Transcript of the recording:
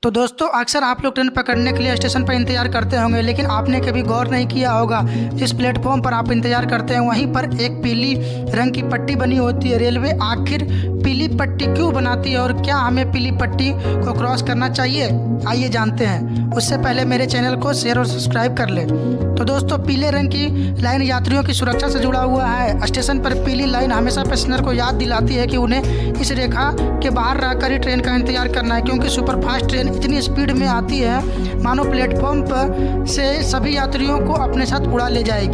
तो दोस्तों अक्सर आप लोग ट्रेन पकड़ने के लिए स्टेशन पर इंतज़ार करते होंगे, लेकिन आपने कभी गौर नहीं किया होगा जिस प्लेटफॉर्म पर आप इंतज़ार करते हैं वहीं पर एक पीली रंग की पट्टी बनी होती है। रेलवे आखिर पीली पट्टी क्यों बनाती है और क्या हमें पीली पट्टी को क्रॉस करना चाहिए, आइए जानते हैं। उससे पहले मेरे चैनल को शेयर और सब्सक्राइब कर लें। तो दोस्तों पीले रंग की लाइन यात्रियों की सुरक्षा से जुड़ा हुआ है। स्टेशन पर पीली लाइन हमेशा पैसेंजर को याद दिलाती है कि उन्हें इस रेखा के बाहर रहकर ही ट्रेन का इंतजार करना है, क्योंकि सुपरफास्ट ट्रेन इतनी स्पीड में आती है मानो प्लेटफॉर्म पर से सभी यात्रियों को अपने साथ उड़ा ले जाएगी।